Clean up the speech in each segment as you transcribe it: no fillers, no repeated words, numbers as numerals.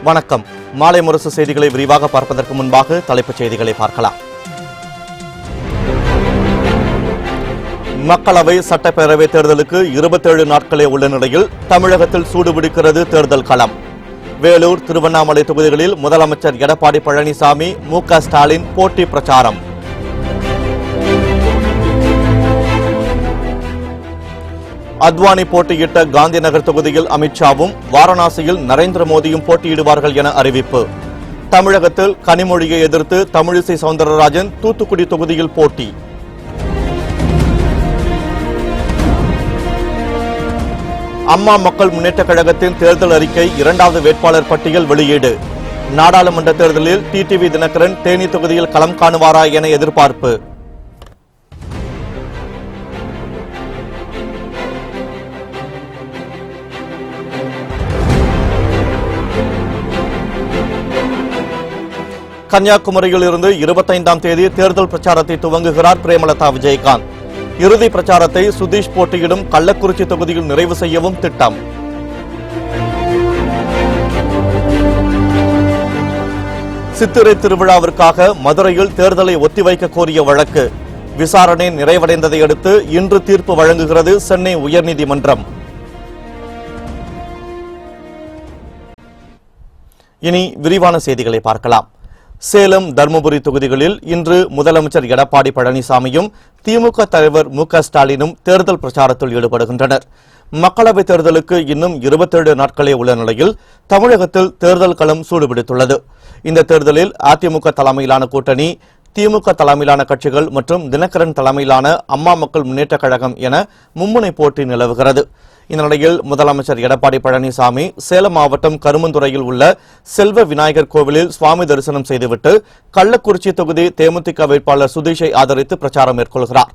வணக்கம். மாலை முரசு செய்திகளை விரிவாக பார்ப்பதற்கு முன்பாக தலைப்புச் செய்திகளை பார்க்கலாம். மக்களவை சட்டப்பேரவை தேர்தலுக்கு 27 நாட்களே உள்ள நிலையில் தமிழகத்தில் சூடுபிடிக்கிறது தேர்தல் களம். வேலூர், திருவண்ணாமலை தொகுதிகளில் முதலமைச்சர் எடப்பாடி பழனிசாமி, மு.க. ஸ்டாலின் போட்டி பிரச்சாரம். அத்வானி போட்டியிட்ட காந்திநகர் தொகுதியில் அமித்ஷாவும், வாரணாசியில் நரேந்திர மோடியும் போட்டியிடுவார்கள் என அறிவிப்பு. தமிழகத்தில் கனிமொழியை எதிர்த்து தமிழிசை சவுந்தரராஜன் தூத்துக்குடி தொகுதியில் போட்டி. அம்மா மக்கள் முன்னேற்றக் கழகத்தின் தேர்தல் அறிக்கை 2வது வேட்பாளர் பட்டியல் வெளியீடு. நாடாளுமன்ற தேர்தலில் டிடிவி தினகரன் தேனி தொகுதியில் களம் காணுவாரா என எதிர்பார்ப்பு. கன்னியாகுமரியில் இருந்து 25ஆம் தேதி தேர்தல் பிரச்சாரத்தை துவங்குகிறார் பிரேமலதா விஜயகாந்த். இறுதி பிரச்சாரத்தை சுதீஷ் போட்டியிடும் கள்ளக்குறிச்சி தொகுதியில் நிறைவு செய்யவும் திட்டம். சித்திரை திருவிழாவிற்காக மதுரையில் தேர்தலை ஒத்திவைக்க கோரிய வழக்கு விசாரணை நிறைவடைந்ததை அடுத்து இன்று தீர்ப்பு வழங்குகிறது சென்னை உயர்நீதிமன்றம். இனி விரிவான செய்திகளை பார்க்கலாம். சேலம், தருமபுரி தொகுதிகளில் இன்று முதலமைச்சர் எடப்பாடி பழனிசாமியும் திமுக தலைவர் மு.க. ஸ்டாலினும் தேர்தல் பிரச்சாரத்தில் ஈடுபடுகின்றனர். மக்களவைத் தேர்தலுக்கு இன்னும் 27 நாட்களே உள்ள நிலையில் தமிழகத்தில் தேர்தல் களம் சூடுபிடித்துள்ளது. இந்த தேர்தலில் அதிமுக தலைமையிலான கூட்டணி, திமுக தலைமையிலான கட்சிகள் மற்றும் தினகரன் தலைமையிலான அம்மா மக்கள் முன்னேற்றக் கழகம் என மும்முனை போட்டி நிலவுகிறது. இந்த நிலையில் முதலமைச்சர் எடப்பாடி பழனிசாமி சேலம் மாவட்டம் கருமந்துறையில் உள்ள செல்வ விநாயகர் கோவிலில் சுவாமி தரிசனம் செய்துவிட்டு கள்ளக்குறிச்சி தொகுதி தேமுதிக வேட்பாளர் சுதீஷை ஆதரித்து பிரச்சாரம் மேற்கொள்கிறார்.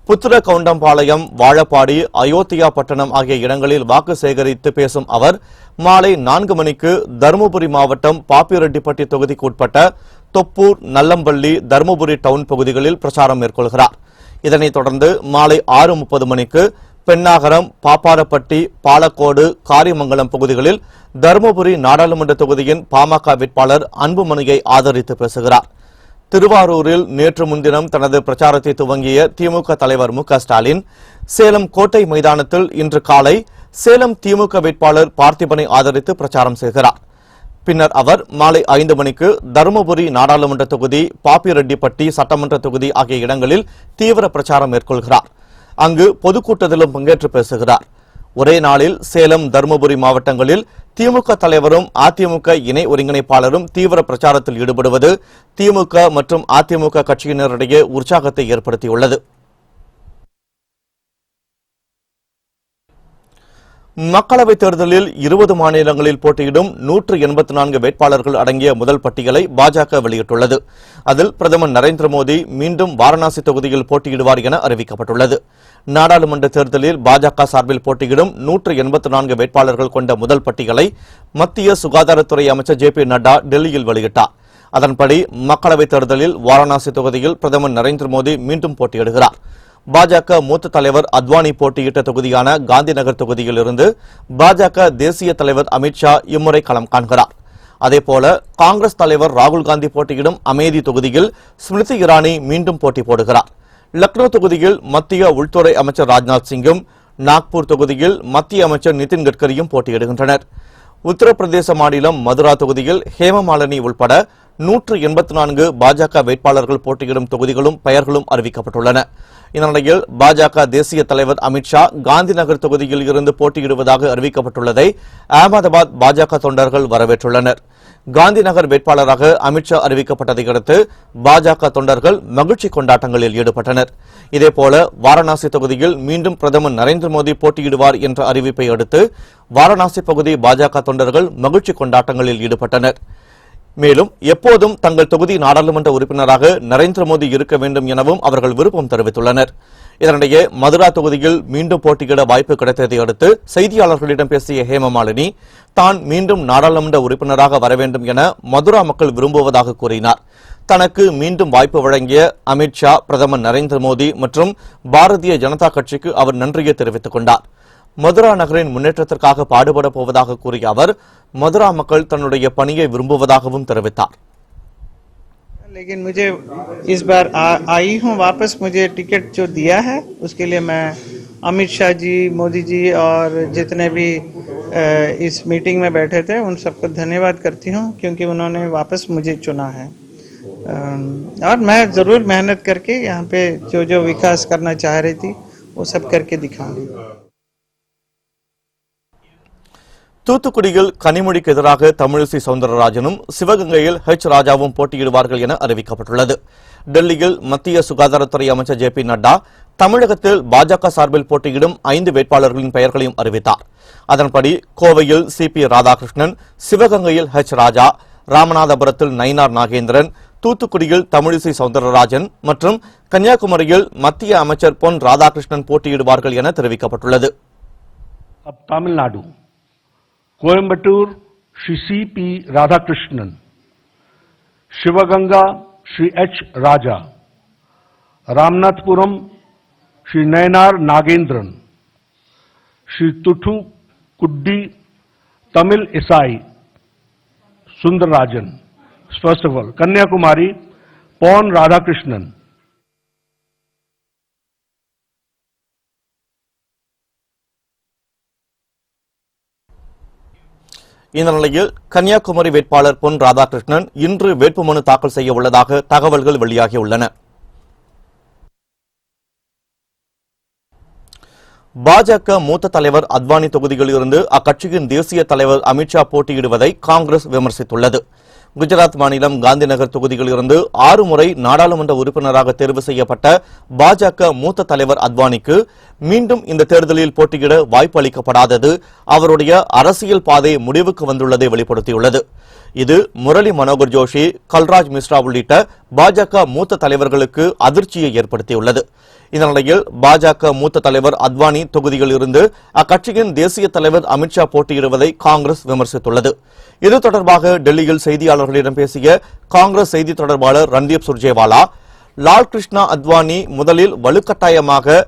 புத்திரகவுண்டம்பாளையம், வாழப்பாடி, அயோத்தியா பட்டணம் ஆகிய இடங்களில் வாக்கு சேகரித்து பேசும் அவர் மாலை 4 மணிக்கு தருமபுரி மாவட்டம் பாப்பிரெட்டிப்பட்டி தொகுதிக்கு உட்பட்ட தொப்பூர், நல்லம்பள்ளி, தருமபுரி டவுன் பகுதிகளில் பிரச்சாரம் மேற்கொள்கிறார். இதனைத் தொடர்ந்து மாலை 6:30 மணிக்கு பெண்ணாகரம், பாப்பாரப்பட்டி, பாலக்கோடு, காரிமங்கலம் பகுதிகளில் தருமபுரி நாடாளுமன்ற தொகுதியின் பாமக வேட்பாளர் அன்புமணியை ஆதரித்து பேசுகிறார். திருவாரூரில் நேற்று முன்தினம் தனது பிரச்சாரத்தை துவங்கிய திமுக தலைவர் மு.க. ஸ்டாலின் சேலம் கோட்டை மைதானத்தில் இன்று காலை சேலம் திமுக வேட்பாளர் பார்த்திபனை ஆதரித்து பிரச்சாரம் செய்கிறார். பின்னர் அவர் மாலை 5 மணிக்கு தருமபுரி நாடாளுமன்ற தொகுதி, பாப்பிரெட்டிப்பட்டி சட்டமன்ற தொகுதி ஆகிய இடங்களில் தீவிர பிரச்சாரம் மேற்கொள்கிறார். அங்கு பொதுக்கூட்டத்திலும் பங்கேற்று பேசுகிறார். ஒரே நாளில் சேலம், தருமபுரி மாவட்டங்களில் திமுக தலைவரும் அதிமுக இணை ஒருங்கிணைப்பாளரும் தீவிர பிரச்சாரத்தில் ஈடுபடுவது திமுக மற்றும் அதிமுக கட்சியினரிடையே உற்சாகத்தை ஏற்படுத்தியுள்ளது. மக்களவைத் தேர்தலில் 20 மாநிலங்களில் போட்டியிடும் 184 வேட்பாளர்கள் அடங்கிய முதல் பட்டியலை பாஜக வெளியிட்டுள்ளது. அதில் பிரதமர் நரேந்திர மோடி மீண்டும் வாரணாசி தொகுதியில் போட்டியிடுவார் என அறிவிக்கப்பட்டுள்ளது. நாடாளுமன்ற தேர்தலில் பாஜக சார்பில் போட்டியிடும் 184 வேட்பாளர்கள் கொண்ட முதல் பட்டியலை மத்திய சுகாதாரத்துறை அமைச்சர் ஜே.பி. நட்டா டெல்லியில் வெளியிட்டார். அதன்படி மக்களவைத் தேர்தலில் வாரணாசி தொகுதியில் பிரதமர் நரேந்திர மோடி மீண்டும் போட்டியிடுகிறார். பாஜக மூத்த தலைவர் அத்வானி போட்டியிட்ட தொகுதியான காந்திநகர் தொகுதியில் இருந்து பாஜக தேசிய தலைவர் அமித்ஷா இம்முறை களம் காண்கிறார். அதேபோல காங்கிரஸ் தலைவர் ராகுல் காந்தி போட்டியிடும் அமேதி தொகுதியில் ஸ்மிருதி இரானி மீண்டும் போட்டி போடுகிறார். லக்னோ தொகுதியில் மத்திய உள்துறை அமைச்சர் ராஜ்நாத் சிங்கும், நாக்பூர் தொகுதியில் மத்திய அமைச்சர் நிதின் கட்கரியும் போட்டியிடுகின்றனர். உத்தரப்பிரதேச மாநிலம் மதுரா தொகுதியில் ஹேமமாலினி உள்பட 184 பாஜக வேட்பாளர்கள் போட்டியிடும் தொகுதிகளும் பெயர்களும் அறிவிக்கப்பட்டுள்ளன. இந்நிலையில் பாஜக தேசிய தலைவர் அமித்ஷா காந்திநகர் தொகுதியில் இருந்து போட்டியிடுவதாக அறிவிக்கப்பட்டுள்ளதை அகமதாபாத் பாஜக தொண்டர்கள் வரவேற்றுள்ளனர். காந்திநகர் வேட்பாளராக அமித்ஷா அறிவிக்கப்பட்டதை அடுத்து பாஜக தொண்டர்கள் மகிழ்ச்சி கொண்டாட்டங்களில் ஈடுபட்டனர். இதேபோல வாரணாசி தொகுதியில் மீண்டும் பிரதமர் நரேந்திர மோடி போட்டியிடுவார் என்ற அறிவிப்பை அடுத்து வாரணாசி பகுதி பாஜக தொண்டர்கள் மகிழ்ச்சி கொண்டாட்டங்களில் ஈடுபட்டனர். மேலும் எப்போதும் தங்கள் தொகுதி நாடாளுமன்ற உறுப்பினராக நரேந்திர மோடி இருக்க வேண்டும் எனவும் அவர்கள் விருப்பம் தெரிவித்துள்ளனர். இதனிடையே மதுரா தொகுதியில் மீண்டும் போட்டியிட வாய்ப்பு கிடைத்ததை அடுத்து செய்தியாளர்களிடம் பேசிய ஹேமமாலினி தான் மீண்டும் நாடாளுமன்ற உறுப்பினராக வர வேண்டும் என மதுரா மக்கள் விரும்புவதாக கூறினார். தனக்கு மீண்டும் வாய்ப்பு வழங்கிய அமித்ஷா, பிரதமர் நரேந்திர மோடி மற்றும் பாரதிய ஜனதா கட்சிக்கு அவர் நன்றியை தெரிவித்துக் கொண்டார். மதுரா நகரின் முன்னேற்றத்திற்காக பாடுபட போவதாக கூறிய அவர் மதுரா மக்கள் தன்னுடைய பணியை விரும்புவதாகவும் தெரிவித்தார். लेकिन मुझे इस बार आई हूँ वापस, मुझे टिकट जो दिया है उसके लिए मैं अमित शाह जी, मोदी जी और जितने भी इस मीटिंग में बैठे थे उन सबको धन्यवाद करती हूँ, क्योंकि उन्होंने वापस मुझे चुना है और मैं ज़रूर मेहनत करके यहाँ पे जो जो विकास करना चाह रही थी वो सब करके दिखाऊंगी. தூத்துக்குடியில் கனிமொழிக்கு எதிராக தமிழிசை சவுந்தரராஜனும் சிவகங்கையில் ராஜாவும் போட்டியிடுவார்கள் என அறிவிக்கப்பட்டுள்ளது. டெல்லியில் மத்திய சுகாதாரத்துறை அமைச்சர் ஜே பி நட்டா தமிழகத்தில் பாஜக சார்பில் போட்டியிடும் 5 வேட்பாளர்களின் பெயர்களையும் அறிவித்தார். அதன்படி கோவையில் சி.பி. ராதாகிருஷ்ணன், சிவகங்கையில் ராஜா, ராமநாதபுரத்தில் நயினார் நாகேந்திரன், தூத்துக்குடியில் தமிழிசை சவுந்தரராஜன் மற்றும் கன்னியாகுமரியில் மத்திய அமைச்சர் பொன் ராதாகிருஷ்ணன் போட்டியிடுவார்கள் என தெரிவிக்கப்பட்டுள்ளது. Tamil Nadu Coimbatore Shri C P. Radhakrishnan, Sivaganga Shri H. Raja, Ramanathapuram Shri Nainar Nagendran, Shri Thoothukudi Tamilisai Soundararajan, first of all Kanyakumari Pon Radhakrishnan. இந்த நிலையில் கன்னியாகுமரி வேட்பாளர் பொன் ராதாகிருஷ்ணன் இன்று வேட்புமனு தாக்கல் செய்ய உள்ளதாக தகவல்கள் வெளியாகியுள்ளன. பாஜக மூத்த தலைவர் அத்வானி தொகுதியில் இருந்து அக்கட்சியின் தேசிய தலைவர் அமித்ஷா போட்டியிடுவதை காங்கிரஸ் விமர்சித்துள்ளது. குஜராத் மாநிலம் காந்திநகர் தொகுதியில் இருந்து 6 முறை நாடாளுமன்ற உறுப்பினராக தேர்வு செய்யப்பட்ட பாஜக மூத்த தலைவர் அத்வானிக்கு மீண்டும் இந்த தேர்தலில் போட்டியிட வாய்ப்பு அளிக்கப்படாதது அவருடைய அரசியல் பாதை முடிவுக்கு வந்துள்ளதை வெளிப்படுத்தியுள்ளது. இது முரளி மனோகர் ஜோஷி, கல்ராஜ் மிஸ்ரா உள்ளிட்ட பாஜக மூத்த தலைவர்களுக்கு அதிர்ச்சியை ஏற்படுத்தியுள்ளது. இந்த நிலையில் பாஜக மூத்த தலைவர் அத்வானி தொகுதியில் இருந்து அக்கட்சியின் தேசிய தலைவர் அமித்ஷா போட்டியிடுவதை காங்கிரஸ் விமர்சித்துள்ளது. இது தொடர்பாக டெல்லியில் செய்தியாளர்களிடம் பேசிய காங்கிரஸ் செய்தி தொடர்பாளர் ரன்தீப் சுர்ஜேவாலா, லால் கிருஷ்ணா அத்வானி முதலில் வலுக்கட்டாயமாக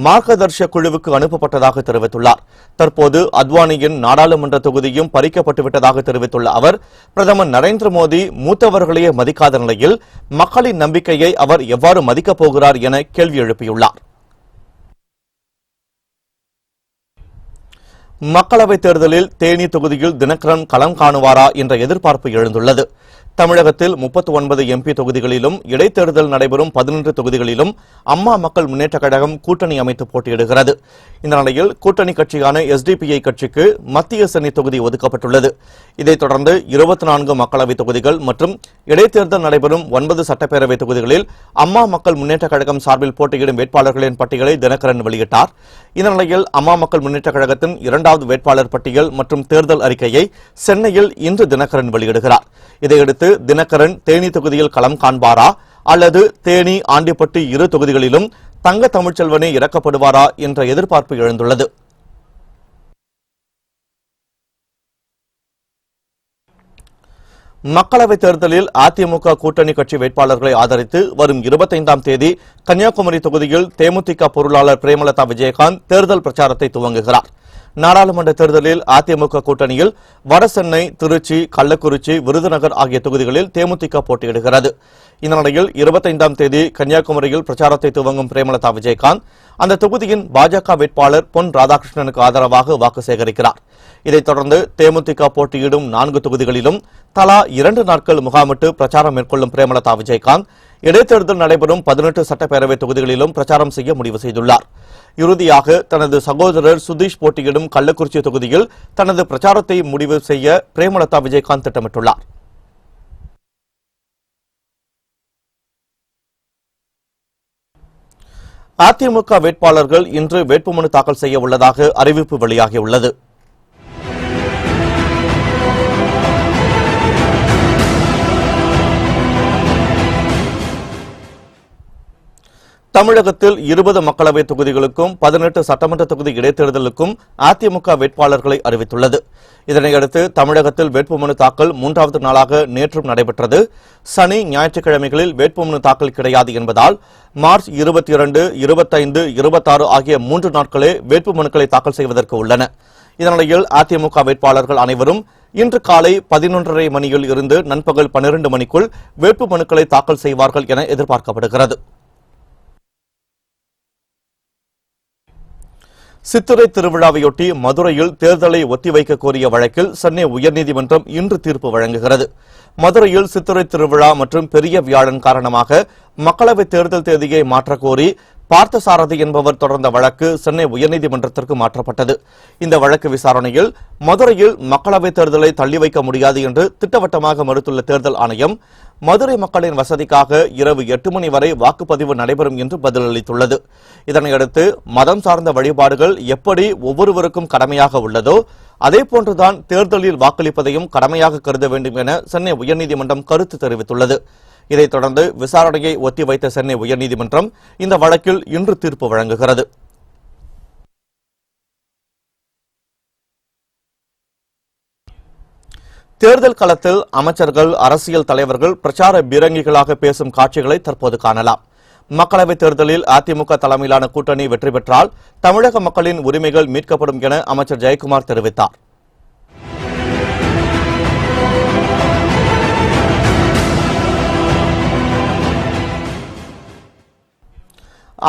மார்கதர்ஷ குழுவுக்கு அனுப்பப்பட்டதாக தெரிவித்துள்ளார். தற்போது அத்வானியின் நாடாளுமன்ற தொகுதியும் பறிக்கப்பட்டுவிட்டதாக தெரிவித்துள்ள அவர், பிரதமர் நரேந்திர மோடி மூத்தவர்களையே மதிக்காத நிலையில் மக்களின் நம்பிக்கையை அவர் எவ்வாறு மதிக்கப் போகிறார் என கேள்வி எழுப்பியுள்ளார். மக்களவைத் தேர்தலில் தேனி தொகுதியில் தினகரன் களம் காணுவாரா என்ற எதிர்பார்ப்பு எழுந்துள்ளது. தமிழகத்தில் 39 எம்பி தொகுதிகளிலும் இடைத்தேர்தல் நடைபெறும் 11 தொகுதிகளிலும் அம்மா மக்கள் முன்னேற்றக் கழகம் கூட்டணி அமைத்து போட்டியிடுகிறது. இந்த நிலையில் கூட்டணி கட்சியான எஸ்டிபிஐ கட்சிக்கு மத்திய சென்னை தொகுதி ஒதுக்கப்பட்டுள்ளது. இதைத் தொடர்ந்து 24 மக்களவைத் தொகுதிகள் மற்றும் இடைத்தேர்தல் நடைபெறும் 9 சட்டப்பேரவை தொகுதிகளில் அம்மா மக்கள் முன்னேற்றக் கழகம் சார்பில் போட்டியிடும் வேட்பாளர்களின் பட்டியலை தினகரன் வெளியிட்டார். இந்த நிலையில் அம்மா மக்கள் முன்னேற்றக் கழகத்தின் 2வது வேட்பாளர் பட்டியல் மற்றும் தேர்தல் அறிக்கையை சென்னையில் இன்று தினகரன் வெளியிடுகிறார். இதையடுத்து தினகரன் தேனி தொகுதியில் களம் காண்பாரா அல்லது தேனி, ஆண்டிப்பட்டி 2 தொகுதிகளிலும் தங்க தமிழ்ச்செல்வனே இறக்கப்படுவாரா என்ற எதிர்பார்ப்பு எழுந்துள்ளது. மக்களவைத் தேர்தலில் அதிமுக கூட்டணி கட்சி வேட்பாளர்களை ஆதரித்து வரும் 25ஆம் தேதி கன்னியாகுமரி தொகுதியில் தேமுதிக பொருளாளர் பிரேமலதா விஜயகாந்த் தேர்தல் பிரச்சாரத்தை துவங்குகிறார். நாடாளுமன்ற தேர்தலில் அதிமுக கூட்டணியில் வடசென்னை, திருச்சி, கள்ளக்குறிச்சி, விருதுநகர் ஆகிய தொகுதிகளில் தேமுதிக போட்டியிடுகிறது. இந்த நிலையில் 25ஆம் தேதி கன்னியாகுமரியில் பிரச்சாரத்தை துவங்கும் பிரேமலதா விஜயகாந்த் அந்த தொகுதியின் பாஜக வேட்பாளர் பொன் ராதாகிருஷ்ணனுக்கு ஆதரவாக வாக்கு சேகரிக்கிறார். இதைத் தொடர்ந்து தேமுதிக போட்டியிடும் 4 தொகுதிகளிலும் தலா 2 நாட்கள் முகாமிட்டு பிரச்சாரம் மேற்கொள்ளும் பிரேமலதா விஜயகாந்த் இடைத்தேர்தல் நடைபெறும் 18 சட்டப்பேரவை தொகுதிகளிலும் பிரச்சாரம் செய்ய முடிவு செய்துள்ளார். இறுதியாக தனது சகோதரர் சுதீஷ் போட்டியிடும் கள்ளக்குறிச்சி தொகுதியில் தனது பிரச்சாரத்தை முடிவு செய்ய பிரேமலதா விஜயகாந்த் திட்டமிட்டுள்ளார். அதிமுக வேட்பாளர்கள் இன்று வேட்புமனு தாக்கல் செய்ய உள்ளதாக அறிவிப்பு வெளியாகியுள்ளது. தமிழகத்தில் 20 மக்களவை தொகுதிகளுக்கும் 18 சட்டமன்ற தொகுதி இடைத்தேர்தலுக்கும் அதிமுக வேட்பாளர்களை அறிவித்துள்ளது. இதனையடுத்து தமிழகத்தில் வேட்புமனு தாக்கல் 3வது நாளாக நேற்றும் நடைபெற்றது. சனி, ஞாயிற்றுக்கிழமைகளில் வேட்புமனு தாக்கல் கிடையாது என்பதால் மார்ச் 22, 25, 26 ஆகிய 3 நாட்களே வேட்புமனுக்களை தாக்கல் செய்வதற்கு உள்ளன. இதனிடையில் அதிமுக வேட்பாளர்கள் அனைவரும் இன்று காலை 11:30 மணியில் இருந்து நண்பகல் 12 மணிக்குள் வேட்புமனுக்களை தாக்கல் செய்வார்கள் என எதிர்பார்க்கப்படுகிறது. சித்திரை திருவிழாவையொட்டி மதுரையில் தேர்தலை ஒத்திவைக்க கோரிய வழக்கில் சென்னை உயர்நீதிமன்றம் இன்று தீர்ப்பு வழங்குகிறது. மதுரையில் சித்திரை திருவிழா மற்றும் பெரிய வியாழன் காரணமாக மக்களவைத் தேர்தல் தேதியை மாற்றக் கோரி பார்த்தசாரதி என்பவர் தொடர்ந்த வழக்கு சென்னை உயர்நீதிமன்றத்திற்கு மாற்றப்பட்டது. இந்த வழக்கு விசாரணையில் மதுரையில் மக்களவைத் தேர்தலை தள்ளி வைக்க முடியாது என்று திட்டவட்டமாக மறுத்துள்ள தேர்தல் ஆணையம், மதுரை மக்களின் வசதிக்காக இரவு 8 மணி வரை வாக்குப்பதிவு நடைபெறும் என்று பதிலளித்துள்ளது. இதனையடுத்து மதம் சார்ந்த வழிபாடுகள் எப்படி ஒவ்வொருவருக்கும் கடமையாக உள்ளதோ அதேபோன்றுதான் தேர்தலில் வாக்களிப்பதையும் கடமையாக கருத வேண்டும் என சென்னை உயர்நீதிமன்றம் கருத்து தெரிவித்துள்ளது. இதைத் தொடர்ந்து விசாரணையை ஒத்திவைத்த சென்னை உயர்நீதிமன்றம் இந்த வழக்கில் இன்று தீர்ப்பு வழங்குகிறது. தேர்தல் களத்தில் அமைச்சர்கள், அரசியல் தலைவர்கள் பிரச்சார பீரங்கிகளாக பேசும் காட்சிகளை தற்போது காணலாம். மக்களவைத் தேர்தலில் அதிமுக தலைமையிலான கூட்டணி வெற்றி பெற்றால் தமிழக மக்களின் உரிமைகள் மீட்கப்படும் என அமைச்சர் ஜெயக்குமார் தெரிவித்தார்.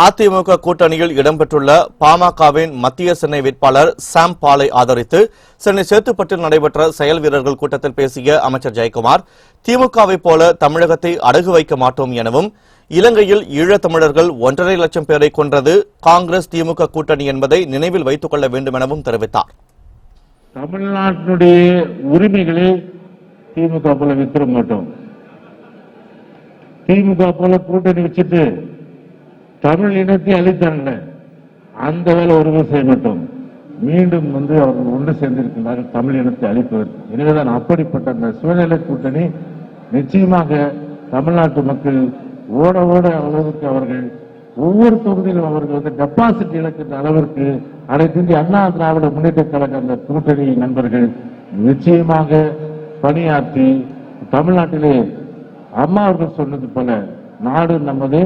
அதிமுக கூட்டணியில் இடம்பெற்றுள்ள பாமகவின் மத்திய சென்னை வேட்பாளர் சாம் பாலை ஆதரித்து சென்னை சேத்துப்பட்டில் நடைபெற்ற செயல் வீரர்கள் கூட்டத்தில் பேசிய அமைச்சர் ஜெயக்குமார், திமுகவை போல தமிழகத்தை அடகு வைக்க மாட்டோம் எனவும், இலங்கையில் ஈழத்தமிழர்கள் 1.5 லட்சம் பேரை கொன்றது காங்கிரஸ் திமுக கூட்டணி என்பதை நினைவில் வைத்துக் கொள்ள வேண்டும் எனவும் தெரிவித்தார். தமிழ்நாட்டினுடைய உரிமைகளை திமுக போல வித்துற மாட்டோம். திமுக போல கூட்டணி வச்சுட்டு தமிழ் இனத்தை அழித்தாங்க, அந்த வேலை ஒருவர் செய்ய மாட்டோம். மீண்டும் அவர்கள் ஒன்று சேர்ந்திருக்கிறார்கள் தமிழ் இனத்தை அழிப்பதற்கு. எனவேதான் அப்படிப்பட்ட அந்த சூழ்நிலை கூட்டணி நிச்சயமாக தமிழ்நாட்டு மக்கள் ஓட ஓட அளவுக்கு அவர்கள் ஒவ்வொரு தொகுதியிலும் அவர்கள் டெபாசிட் இழக்கின்ற அளவிற்கு அனைத்து இந்திய அண்ணா திராவிட முன்னேற்ற கழக அந்த கூட்டணி நண்பர்கள் நிச்சயமாக பணியாற்றி தமிழ்நாட்டிலே அம்மா அவர்கள் சொன்னது போல நாடு நமது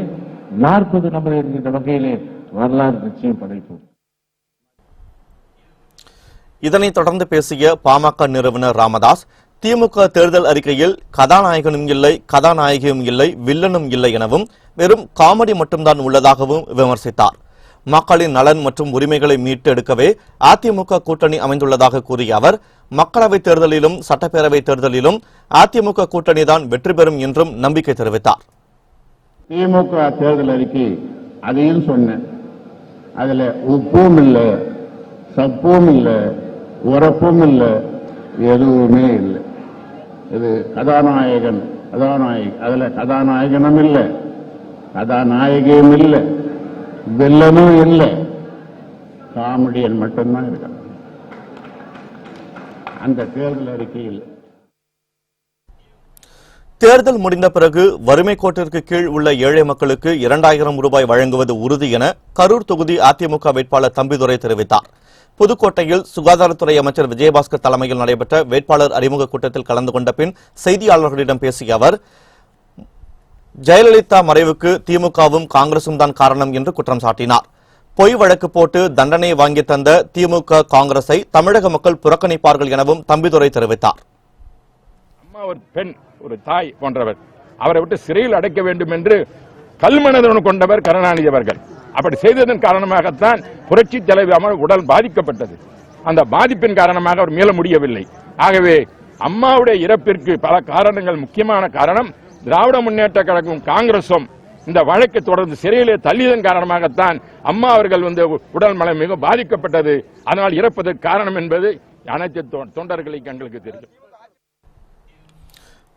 40 நமது என்கின்ற வகையிலே வரலாறு நிச்சயம் படைப்போம். இதனைத் தொடர்ந்து பேசிய பாமக நிறுவனர் ராமதாஸ், திமுக தேர்தல் அறிக்கையில் கதாநாயகனும் இல்லை, கதாநாயகியும் இல்லை, வில்லனும் இல்லை எனவும் வெறும் காமெடி மட்டும்தான் உள்ளதாகவும் விமர்சித்தார். மக்களின் நலன் மற்றும் உரிமைகளை மீட்டு எடுக்கவே அதிமுக கூட்டணி அமைந்துள்ளதாக கூறிய அவர், மக்களவைத் தேர்தலிலும் சட்டப்பேரவைத் தேர்தலிலும் அதிமுக கூட்டணிதான் வெற்றி பெறும் என்றும் நம்பிக்கை தெரிவித்தார். திமுக தேர்தல் அறிக்கை அதையும் சொன்னேன். அதுல உப்பும் இல்லை, சப்பும் இல்லை, உரப்பும் இல்லை, எதுவுமே இல்லை. இது அதுல கதாநாயகனும் இல்லை, கதாநாயகியும் இல்லை, வில்லனும் இல்லை, காமெடியன் மட்டும்தான் இருக்காங்க அந்த தேர்தல் அறிக்கையில். தேர்தல் முடிந்த பிறகு வறுமை கோட்டிற்கு கீழ் உள்ள ஏழை மக்களுக்கு 2000 ரூபாய் வழங்குவது உறுதி என கரூர் தொகுதி அதிமுக வேட்பாளர் தம்பிதுரை தெரிவித்தார். புதுக்கோட்டையில் சுகாதாரத்துறை அமைச்சர் விஜயபாஸ்கர் தலைமையில் நடைபெற்ற வேட்பாளர் அறிமுக கூட்டத்தில் கலந்து கொண்ட பின் செய்தியாளர்களிடம் பேசிய அவர், ஜெயலலிதா மறைவுக்கு திமுகவும் காங்கிரசும் தான் காரணம் என்று குற்றம் சாட்டினார். பொய் வழக்கு போட்டு தண்டனை வாங்கி தந்த திமுக காங்கிரஸை தமிழக மக்கள் புறக்கணிப்பார்கள் எனவும் தம்பிதுரை தெரிவித்தார். ஒரு பெண், ஒரு தாய் போன்றவர், அவரை விட்டு சிறையில் அடைக்க வேண்டும் என்று கல்மனதுடன் கொண்டவர் கருணாநிதி அவர்கள். அப்படி செய்ததன் காரணமாகத்தான் புரட்சி தலைவி அம்மா உடல் பாதிக்கப்பட்டது. அந்த பாதிப்பின் காரணமாக அவர் மீள முடியவில்லை. ஆகவே அம்மாவுடைய இறப்பிற்கு பல காரணங்கள், முக்கியமான காரணம் திராவிட முன்னேற்ற கழகம் காங்கிரசும் இந்த வழக்கை தொடர்ந்து சிறையிலே தள்ளியதன் காரணமாகத்தான் அம்மா அவர்கள் உடல் நலம் மிக பாதிக்கப்பட்டது. அதனால் இறப்பதற்கு காரணம் என்பது அனைத்து தொண்டர்களுக்கு எங்களுக்கு தெரியும்.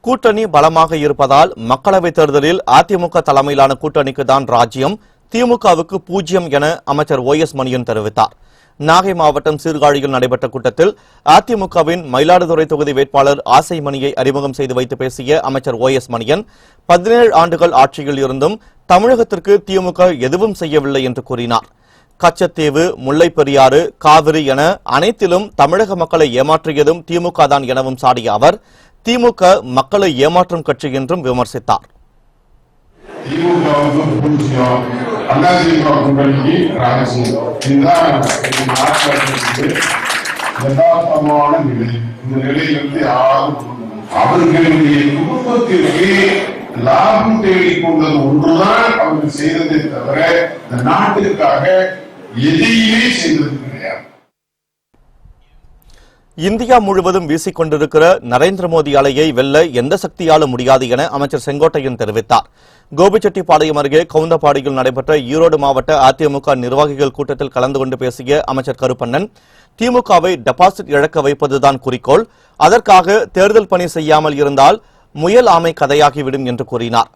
கூட்டணி பலமாக இருப்பதால் மக்களவைத் தேர்தலில் அதிமுக தலைமையிலான கூட்டணிக்கு தான் ராஜ்யம், திமுகவுக்கு 0 என அமைச்சர் OS மணியன் தெரிவித்தார். நாகை மாவட்டம் சீர்காழியில் நடைபெற்ற கூட்டத்தில் அதிமுகவின் மயிலாடுதுறை தொகுதி வேட்பாளர் ஆசைமணியை அறிமுகம் செய்து வைத்து பேசிய அமைச்சர் OS மணியன் 17 ஆண்டுகள் ஆட்சியில் இருந்தும் தமிழகத்திற்கு திமுக எதுவும் செய்யவில்லை என்று கூறினார். கச்சத்தீவு, முல்லைப் பெரியாறு, காவிரி என அனைத்திலும் தமிழக மக்களை ஏமாற்றியதும் திமுக தான் எனவும் சாடிய அவர் திமுக மக்களை ஏமாற்றும் கட்சி என்றும் விமர்சித்தார். அவர்களுடைய குடும்பத்திற்கு லாபம் தேடிக் கொண்டது ஒன்றுதான் அவர்கள் செய்ததை தவிர இந்த நாட்டிற்காக எதையுமே செய்தது கிடையாது. இந்தியா முழுவதும் வீசிக்கொண்டிருக்கிற நரேந்திர மோடி அலையை வெல்ல எந்த சக்தியாலும் முடியாது என அமைச்சர் செங்கோட்டையன் தெரிவித்தார். கோபிச்செட்டிப்பாளையம் அருகே கவுந்தப்பாடியில் நடைபெற்ற ஈரோடு மாவட்ட அதிமுக நிர்வாகிகள் கூட்டத்தில் கலந்து கொண்டு பேசிய அமைச்சர் கருப்பண்ணன், திமுகவை டெபாசிட் இழக்க வைப்பதுதான் குறிக்கோள். அதற்காக தேர்தல் பணி செய்யாமல் இருந்தால் முயல் ஆமை கதையாகிவிடும் என்று கூறினார்.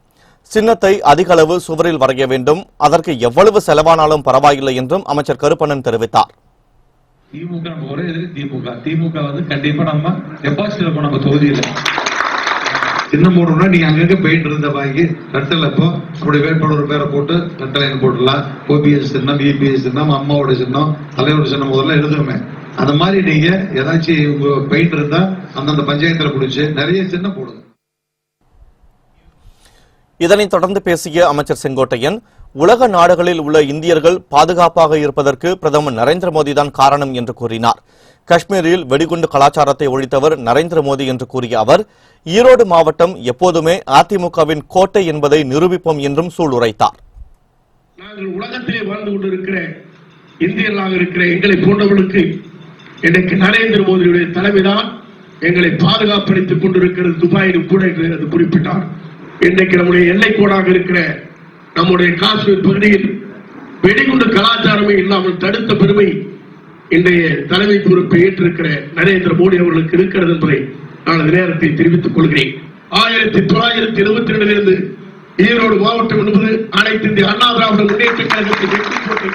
சின்னத்தை அதிக அளவு சுவரில் வரைய வேண்டும், அதற்கு எவ்வளவு செலவானாலும் பரவாயில்லை என்றும் அமைச்சர் கருப்பண்ணன் தெரிவித்தார். திமுக நம்ம ஒரே எதிரி திமுக வந்து கண்டிப்பா நம்ம டெபாசிட் இருக்கும். நம்ம தொகுதியில சின்னம் போடணும்னா நீங்க அங்கங்க போயிட்டு இருந்த வாங்கி கட்டல இப்போ அப்படி வேட்பாளர் பேரை போட்டு கட்டளைன்னு போடலாம். ஓபிஎஸ் சின்னம், இபிஎஸ் சின்னம், அம்மாவோட சின்னம், தலைவரோட சின்னம் முதல்ல எழுதுமே. அந்த மாதிரி நீங்க ஏதாச்சும் உங்க போயிட்டு இருந்தா அந்தந்த பஞ்சாயத்துல பிடிச்சு நிறைய சின்னம் போடுங்க. இதனைத் தொடர்ந்து பேசிய அமைச்சர் செங்கோட்டையன், உலக நாடுகளில் உள்ள இந்தியர்கள் பாதுகாப்பாக இருப்பதற்கு பிரதமர் நரேந்திர மோடி தான் காரணம் என்று கூறினார். காஷ்மீரில் வெடிகுண்டு கலாச்சாரத்தை ஒழித்தவர் நரேந்திர மோடி என்று கூறிய அவர், ஈரோடு மாவட்டம் எப்போதுமே அதிமுகவின் கோட்டை என்பதை நிரூபிப்போம் என்றும் சூளுரைத்தார். நாங்கள் உலகத்திலே வாழ்ந்து கொண்டிருக்கிற இந்தியர்களாக இருக்கிற எங்களை போன்றவர்களுக்கு இன்றைக்கு நரேந்திர மோடியுடைய தலைமைதான் எங்களை பாதுகாப்பளித்துக் கொண்டிருக்கிறது. துபாயிலும் கூட அது குறிப்பிட்டார். இன்றைக்கு நம்முடைய எல்லை கோடாக இருக்கிற நம்முடைய காஷ்மீர் பகுதியில் வெடிகுண்டு கலாச்சாரமே இல்லாமல் தடுத்த பெருமை இன்றைய தலைமை பொறுப்பை ஏற்றிருக்கிற நரேந்திர மோடி அவர்களுக்கு இருக்கிறது என்பதை நான் இந்த நேரத்தை தெரிவித்துக் கொள்கிறேன். 1972 ஈரோடு மாவட்டம் என்பது அனைத்து இந்திய அண்ணா திராவிட முன்னேற்ற கழகத்தின் வெற்றி கோட்டை.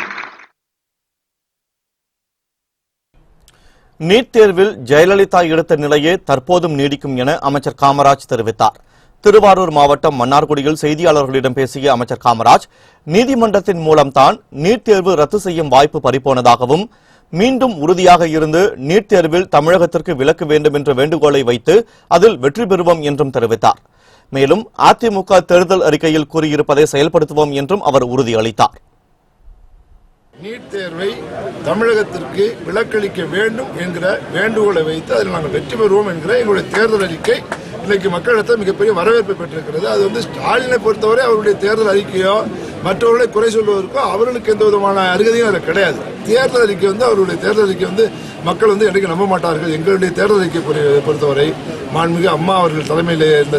நீட் தேர்வில் ஜெயலலிதா எடுத்த நிலையே தற்போதும் நீடிக்கும் என அமைச்சர் காமராஜ் தெரிவித்தார். திருவாரூர் மாவட்டம் மன்னார்குடியில் செய்தியாளர்களிடம் பேசிய அமைச்சர் காமராஜ், நீதிமன்றத்தின் மூலம்தான் நீட் தேர்வு ரத்து செய்யும் வாய்ப்பு பறிபோனதாகவும், மீண்டும் உறுதியாக இருந்து நீட் தேர்வில் தமிழகத்திற்கு விலக்கு வேண்டும் என்ற வேண்டுகோளை வைத்து அதில் வெற்றி பெறுவோம் என்றும் தெரிவித்தார். மேலும் அதிமுக தேர்தல் அறிக்கையில் கூறியிருப்பதை செயல்படுத்துவோம் என்றும் அவர் உறுதியளித்தார். நீட் தேர்வை தமிழகத்திற்கு விலக்களிக்க வேண்டும் என்கிற வேண்டுகோளை வைத்து அதில் நாங்கள் வெற்றி பெறுவோம் என்கிற எங்களுடைய தேர்தல் அறிக்கை இன்னைக்கு மக்களிடத்தில் மிகப்பெரிய வரவேற்பை பெற்றிருக்கிறது. அது வந்து ஸ்டாலினை பொறுத்தவரை அவருடைய தேர்தல் அறிக்கையோ மற்றவர்களை குறை சொல்வதற்கோ அவர்களுக்கு எந்த விதமான அருகதையும் அதில் கிடையாது. தேர்தல் அறிக்கை வந்து அவருடைய தேர்தல் அறிக்கை வந்து மக்கள் வந்து என்றைக்கு நம்ப மாட்டார்கள். எங்களுடைய தேர்தல் அறிக்கை பொறுத்தவரை மாண்புமிகு அம்மா அவர்கள் தலைமையில் இருந்த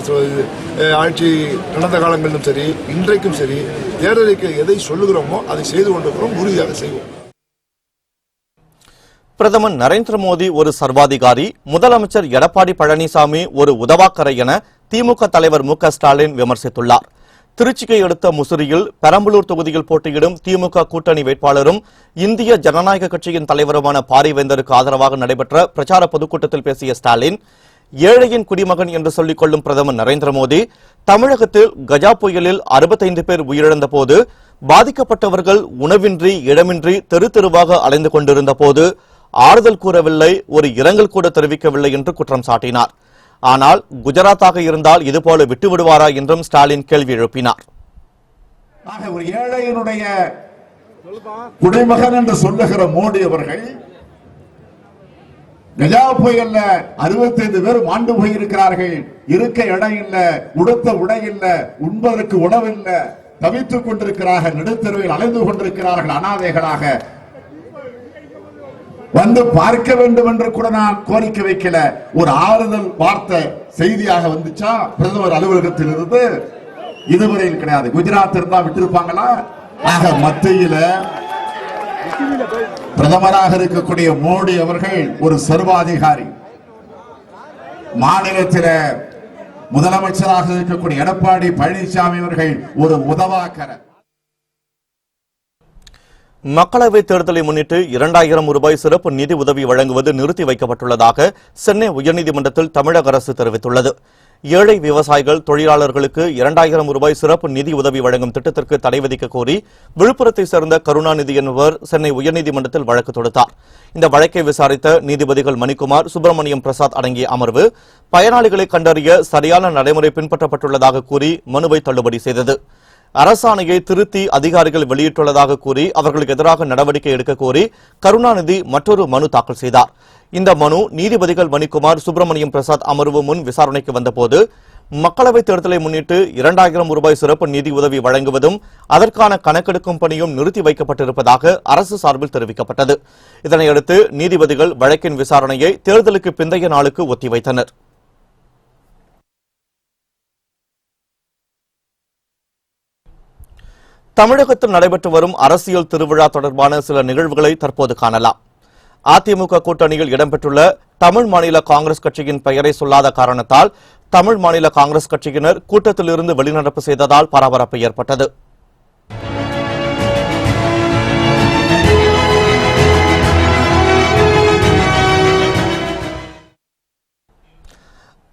ஆட்சி நடந்த காலங்களிலும் சரி இன்றைக்கும் சரி தேர்தல் அறிக்கை எதை சொல்லுகிறோமோ அதை செய்து கொண்டிருக்கிறோம், உறுதியாக செய்வோம். பிரதமர் நரேந்திர மோடி ஒரு சர்வாதிகாரி, முதலமைச்சர் எடப்பாடி பழனிசாமி ஒரு உதவாக்கரை என திமுக தலைவர் மு க ஸ்டாலின் விமர்சித்துள்ளார். திருச்சியை அடுத்த முசிறியில் பெரம்பலூர் தொகுதியில் போட்டியிடும் திமுக கூட்டணி வேட்பாளரும் இந்திய ஜனநாயக கட்சியின் தலைவருமான பாரிவேந்தருக்கு ஆதரவாக நடைபெற்ற பிரச்சார பொதுக்கூட்டத்தில் பேசிய ஸ்டாலின், ஏழையின் குடிமகன் என்று சொல்லிக் கொள்ளும் பிரதமர் நரேந்திர மோடி தமிழகத்தில் கஜா புயலில் 65 பேர் உயிரிழந்த போது, பாதிக்கப்பட்டவர்கள் உணவின்றி இடமின்றி தெரு தெருவாக அலைந்து கொண்டிருந்த போது ஆறுதல் கூறவில்லை, ஒரு இரங்கல் கூட தெரிவிக்கவில்லை என்று குற்றம் சாட்டினார். ஆனால் குஜராத்தாக இருந்தால் இதுபோல விட்டுவிடுவாரா என்றும் ஸ்டாலின் கேள்வி எழுப்பினார். ஒரு ஏழையினுடைய குடிமகன் என்று சொல்லுகிற மோடி அவர்கள் கஜா புயல்ல 65 பேர் மாண்டு போயிருக்கிறார்கள். இருக்க இடம் இல்ல, உடுத்த உடை இல்ல, உண்பதற்கு உணவு இல்ல, தவித்துக் கொண்டிருக்கிறார்கள், நடுத்தருவில் அலைந்து கொண்டிருக்கிறார்கள் அனாதைகளாக. வந்து பார்க்க வேண்டும் என்று கூட நான் கோரிக்கை வைக்கல. ஒரு ஆறுதல் வார்த்தை செய்தியாக வந்துச்சா பிரதமர் அலுவலகத்தில் இருந்து? இதுவரையில் கிடையாது. குஜராத் இருந்தா விட்டிருப்பாங்களா? ஆக மத்தியில பிரதமராக இருக்கக்கூடிய மோடி அவர்கள் ஒரு சர்வாதிகாரி, மாநிலத்தில முதலமைச்சராக இருக்கக்கூடிய எடப்பாடி பழனிசாமி அவர்கள் ஒரு உதவாக்கர. மக்களவைத் தேர்தலை முன்னிட்டு 2000 ரூபாய் சிறப்பு நிதி உதவி வழங்குவது நிறுத்தி வைக்கப்பட்டுள்ளதாக சென்னை உயர்நீதிமன்றத்தில் தமிழக அரசு தெரிவித்துள்ளது. ஏழை விவசாயிகள், தொழிலாளர்களுக்கு 2000 ரூபாய் சிறப்பு நிதி உதவி வழங்கும் திட்டத்திற்கு தடை விதிக்க கோரி விழுப்புரத்தைச் சேர்ந்த கருணாநிதி என்பவர் சென்னை உயர்நீதிமன்றத்தில் வழக்கு தொடுத்தார். இந்த வழக்கை விசாரித்த நீதிபதிகள் மணிக்குமார், சுப்பிரமணியம் பிரசாத் அடங்கிய அமர்வு பயனாளிகளை கண்டறிய சரியான நடைமுறை பின்பற்றப்பட்டுள்ளதாக கூறி மனுவை தள்ளுபடி செய்தது. அரசாணையை திருத்தி அதிகாரிகள் வெளியிட்டுள்ளதாக கூறி அவர்களுக்கு எதிராக நடவடிக்கை எடுக்க கோரி கருணாநிதி மற்றொரு மனு தாக்கல் செய்தார். இந்த மனு நீதிபதிகள் மணிக்குமார், சுப்பிரமணியம் பிரசாத் அமர்வு முன் விசாரணைக்கு வந்தபோது மக்களவைத் தேர்தலை முன்னிட்டு 2000 ரூபாய் சிறப்பு நிதி உதவி வழங்குவதும் அதற்கான கணக்கெடுக்கும் பணியும் நிறுத்தி வைக்கப்பட்டிருப்பதாக அரசு சார்பில் தெரிவிக்கப்பட்டது. இதனையடுத்து நீதிபதிகள் வழக்கின் விசாரணையை தேர்தலுக்கு பிந்தைய நாளுக்கு ஒத்திவைத்தனர். தமிழகத்தில் நடைபெற்று வரும் அரசியல் திருவிழா தொடர்பான சில நிகழ்வுகளை தற்போது காணலாம். அதிமுக கூட்டணியில் இடம்பெற்றுள்ள தமிழ் மாநில காங்கிரஸ் கட்சியின் பெயரை சொல்லாத காரணத்தால் தமிழ் மாநில காங்கிரஸ் கட்சியினர் கூட்டத்திலிருந்து வெளிநடப்பு செய்ததால் பரபரப்பு ஏற்பட்டது.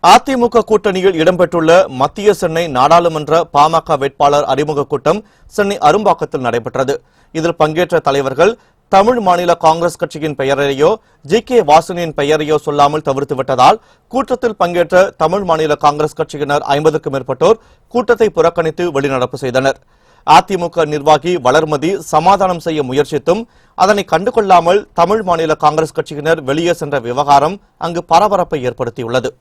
அதிமுக கூட்டணியில் இடம்பெற்றுள்ள மத்திய சென்னை நாடாளுமன்ற பாமக வேட்பாளர் அறிமுக கூட்டம் சென்னை அரும்பாக்கத்தில் நடைபெற்றது. இதில் பங்கேற்ற தலைவர்கள் தமிழ் மாநில காங்கிரஸ் கட்சியின் பெயரையோ ஜி.கே. வாசனின் பெயரையோ சொல்லாமல் தவிர்த்துவிட்டதால் கூட்டத்தில் பங்கேற்ற தமிழ் மாநில காங்கிரஸ் கட்சியினர் 50க்கும் மேற்பட்டோர் கூட்டத்தை புறக்கணித்து வெளிநடப்பு செய்தனர். அதிமுக நிர்வாகி வளர்மதி சமாதானம் செய்ய முயற்சித்தும் அதனை கண்டுகொள்ளாமல் தமிழ் மாநில காங்கிரஸ் கட்சியினர் வெளியே சென்ற விவகாரம் அங்கு பரபரப்பை ஏற்படுத்தியுள்ளது.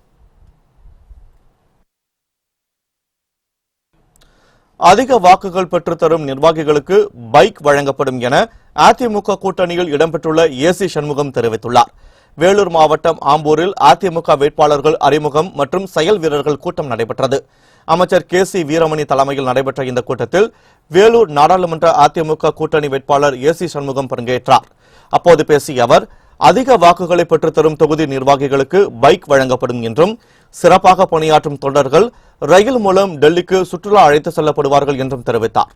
அதிக வாக்குகள் பெற்றுத்தரும் நிர்வாகிகளுக்கு பைக் வழங்கப்படும் என அதிமுக கூட்டணியில் இடம்பெற்றுள்ள ஏசி சண்முகம் தெரிவித்துள்ளார். வேலூர் மாவட்டம் ஆம்பூரில் அதிமுக வேட்பாளர்கள் அறிமுகம் மற்றும் செயல் வீரர்கள் கூட்டம் நடைபெற்றது. அமைச்சர் கே.சி. வீரமணி தலைமையில் நடைபெற்ற இந்த கூட்டத்தில் வேலூர் நாடாளுமன்ற அதிமுக கூட்டணி வேட்பாளர் ஏசி சண்முகம் பங்கேற்றார். அப்போது பேசிய அவர், அதிக வாக்குகளை பெற்றுத்தரும் தொகுதி நிர்வாகிகளுக்கு பைக் வழங்கப்படும் என்றும் சிறப்பாக பணியாற்றும் தொண்டர்கள் ரயில் மூலம் டெல்லிக்கு சுற்றுலா அழைத்து செல்லப்படுவார்கள் என்றும் தெரிவித்தார்.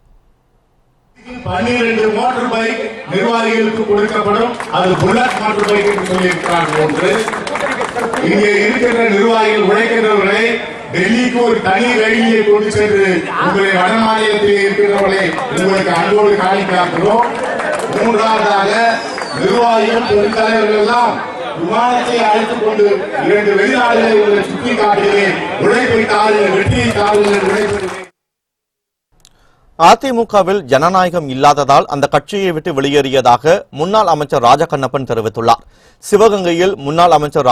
12 மோட்டார் பைக் நிர்வாகிகளுக்கு கொடுக்கப்படும். அது புல்லட் மோட்டார் பைக் என்று சொல்லியிருக்கிறார்கள் என்று இங்கே இருக்கின்ற நிர்வாகிகள் உழைக்கின்றவர்களை டெல்லிக்கு ஒரு தனி ரயிலை கொண்டு சென்று உங்களை வடமாநிலத்தில் இருக்கிறவர்களை உங்களுக்கு அன்போடு காணிக்காக்கிறோம். மூன்றாவதாக நிர்வாகிகள் பெருந்தலைவர்கள் எல்லாம் விமானத்தை அழைத்துக் கொண்டு 2 வெளிநாடுகளை சுற்றி காட்டுகிறேன். உழைப்பை தாருங்கள், வெற்றியை தாருங்கள், உழைப்பை. அதிமுகவில் ஜனநாயகம் இல்லாததால் அந்த கட்சியை விட்டு வெளியேறியதாக முன்னாள் அமைச்சர் ராஜகண்ணப்பன் தெரிவித்துள்ளார். சிவகங்கையில் முன்னாள் அமைச்சர்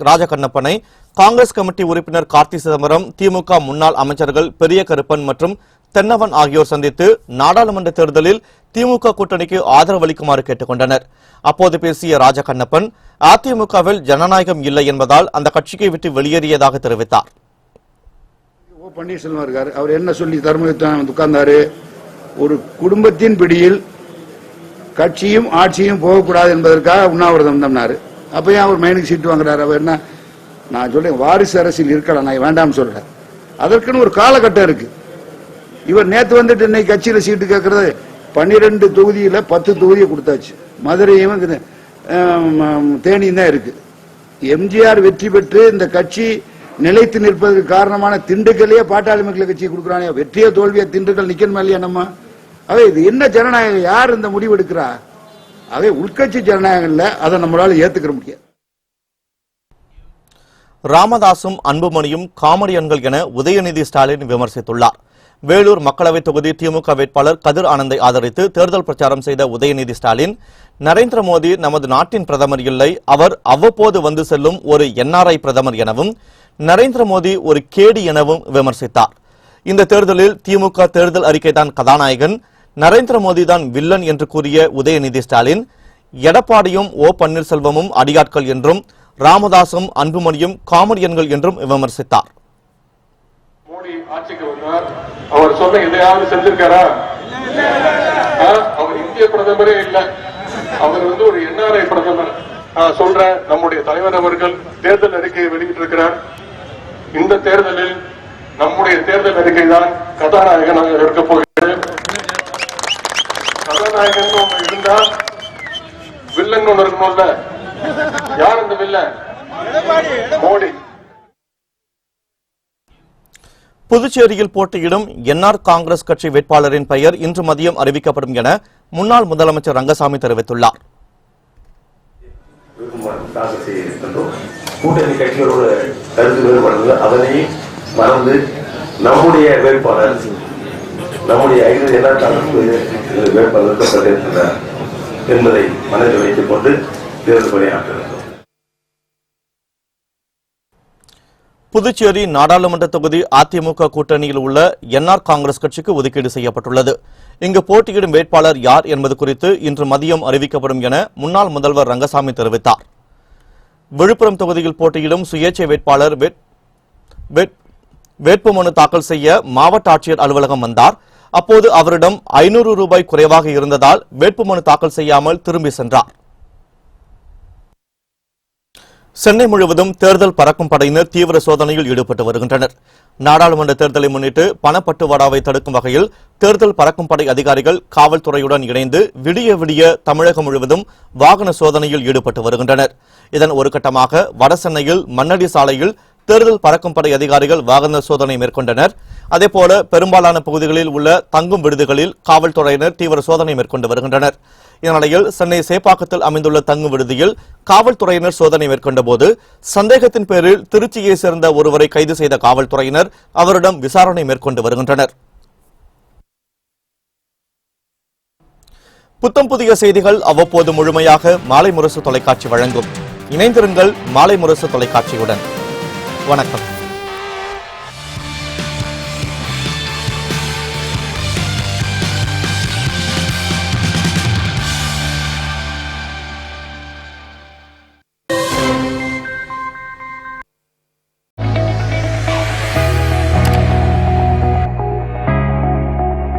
ராஜகண்ணப்பனை காங்கிரஸ் கமிட்டி உறுப்பினர் கார்த்தி சிதம்பரம், திமுக முன்னாள் அமைச்சர்கள் பெரிய கருப்பன் மற்றும் தென்னவன் ஆகியோர் சந்தித்து நாடாளுமன்ற தேர்தலில் திமுக கூட்டணிக்கு ஆதரவு அளிக்குமாறு கேட்டுக் கொண்டனர். அப்போது பேசிய ராஜகண்ணப்பன், அதிமுகவில் ஜனநாயகம் இல்லை என்பதால் அந்த கட்சியை விட்டு வெளியேறியதாக தெரிவித்தார். ஓ பன்னீர்செல்வம் இருக்காரு, அவர் என்ன சொல்லி தர்மயுத்தம் உட்கார்ந்தாரு, ஒரு குடும்பத்தின் பிடியில் கட்சியும் ஆட்சியும் போகக்கூடாது என்பதற்காக உண்ணாவிரதம் இருந்தாரு. அப்ப ஏன் அவர் மைனுக்கு சீட்டு வாங்குறாரு? அவர் என்ன, நான் சொல்றேன் வாரிசு அரசியல் இருக்கலாம், நான் வேண்டாம் சொல்றேன். அதற்குன்னு ஒரு காலகட்டம் இருக்கு. இவர் நேத்து வந்துட்டு இன்னைக்கு கட்சியில சீட்டு கேட்கறது 12 தொகுதியில 10 தொகுதியை கொடுத்தாச்சு. மதுரையும் தேனியும் தான் இருக்கு. எம்ஜிஆர் வெற்றி பெற்று இந்த கட்சி நிலைத்து நிற்பதற்கு காரணமான திண்டுக்கல்லையே பாட்டாளி மக்கள் கட்சியை கொடுக்குறாங்க. வெற்றிய தோல்வியா திண்டுக்கல் நிக்கணுமா இல்லையா? நம்ம அவை இது என்ன ஜனநாயகம்? யார் இந்த முடிவு எடுக்கிறா? அவை உள்கட்சி ஜனநாயகம் இல்ல, அதை நம்மளால ஏத்துக்கிற முடியாது. ராமதாசும் அன்புமணியும் காமெடியன்கள் என உதயநிதி ஸ்டாலின் விமர்சித்துள்ளார். வேலூர் மக்களவைத் தொகுதி திமுக வேட்பாளர் கதிர் ஆனந்தை ஆதரித்து தேர்தல் பிரச்சாரம் செய்த உதயநிதி ஸ்டாலின், நரேந்திர மோடி நமது நாட்டின் பிரதமர் இல்லை, அவர் அவ்வப்போது வந்து செல்லும் ஒரு என்ஆர்ஐ பிரதமர் எனவும் நரேந்திர மோடி ஒரு கேடி எனவும் விமர்சித்தார். இந்த தேர்தலில் திமுக தேர்தல் அறிக்கைதான் கதாநாயகன், நரேந்திர மோடி தான் வில்லன் என்று கூறிய உதயநிதி ஸ்டாலின், எடப்பாடியும் ஓ பன்னீர்செல்வமும் அடியாட்கள் என்றும் ராமதாசும் அன்புமணியும் காமெடியன்கள் என்றும் விமர்சித்தார். மோடி ஆட்சிக்கு வந்தார், அவர் சொன்ன எதையாவது செஞ்சிருக்காரா? அவர் இந்திய பிரதமரே இல்ல, அவர் ஒரு என்ஆர்ஐ பிரதமர். சொல்றேன், நம்முடைய தலைவர் அவர்கள் தேர்தல் அறிக்கையை வெளியிட்டிருக்கிறார். இந்த தேர்தலில் நம்முடைய தேர்தல் அறிக்கை தான் கதாநாயகனாக இருக்க போகிறது. கதாநாயகன் ஒன்று இருந்தா வில்லன் ஒன்று இருக்கணும்ல. யார் இந்த வில்லன்? மோடி. புதுச்சேரியில் போட்டியிடும் என்ஆர் காங்கிரஸ் கட்சி வேட்பாளரின் பெயர் இன்று மதியம் அறிவிக்கப்படும் என முன்னாள் முதலமைச்சர் ரங்கசாமி தெரிவித்துள்ளார். கூட்டணி கட்சிகளோட கருத்து வேறுபாடு அதனை மறந்து நம்முடைய வேட்பாளர் நம்முடைய 5 என்ஆர் காங்கிரஸ் வேட்பாளர் நிறுத்தப்பட்டிருக்கிறார் என்பதை மனதில் வைத்துக் கொண்டு தேர்தல் பணியாற்றுகிறது. புதுச்சேரி நாடாளுமன்ற தொகுதி அதிமுக கூட்டணியில் உள்ள என்ஆர் காங்கிரஸ் கட்சிக்கு ஒதுக்கீடு செய்யப்பட்டுள்ளது. இங்கு போட்டியிடும் வேட்பாளர் யார் என்பது குறித்து இன்று மதியம் அறிவிக்கப்படும் என முன்னாள் முதல்வர் ரங்கசாமி தெரிவித்தார். விழுப்புரம் தொகுதியில் போட்டியிடும் சுயேட்சை வேட்பாளர் வேட்புமனு தாக்கல் செய்ய மாவட்ட ஆட்சியர் அலுவலகம் வந்தார். அப்போது அவரிடம் 500 ரூபாய் குறைவாக இருந்ததால் வேட்புமனு தாக்கல் செய்யாமல் திரும்பி சென்றார். சென்னை முழுவதும் தேர்தல் பறக்கும் படையினர் தீவிர சோதனையில் ஈடுபட்டு வருகின்றனர். நாடாளுமன்ற தேர்தலை முன்னிட்டு பணப்பட்டுவாடாவை தடுக்கும் வகையில் தேர்தல் பறக்கும் படை அதிகாரிகள் காவல்துறையுடன் இணைந்து விடிய விடிய தமிழகம் முழுவதும் வாகன சோதனையில் ஈடுபட்டு வருகின்றனர். இதன் ஒரு கட்டமாக வடசென்னையில் மண்ணடி சாலையில் தேர்தல் பறக்கும் படை அதிகாரிகள் வாகன சோதனை மேற்கொண்டனர். அதேபோல பெரும்பாலான பகுதிகளில் உள்ள தங்கும் விடுதிகளில் காவல்துறையினர் தீவிர சோதனை மேற்கொண்டு வருகின்றனர். இந்நிலையில் சென்னை சேப்பாக்கத்தில் அமைந்துள்ள தங்கும் விடுதியில் காவல்துறையினர் சோதனை மேற்கொண்டபோது சந்தேகத்தின் பேரில் திருச்சியை சேர்ந்த ஒருவரை கைது செய்த காவல்துறையினர் அவரிடம் விசாரணை மேற்கொண்டு வருகின்றனர். புத்தம் புதிய செய்திகள் அவ்வப்போது முழுமையாக மாலை முரசு தொலைக்காட்சி வழங்கும். இணைந்திருங்கள் மாலை முரசு தொலைக்காட்சியுடன். வணக்கம்.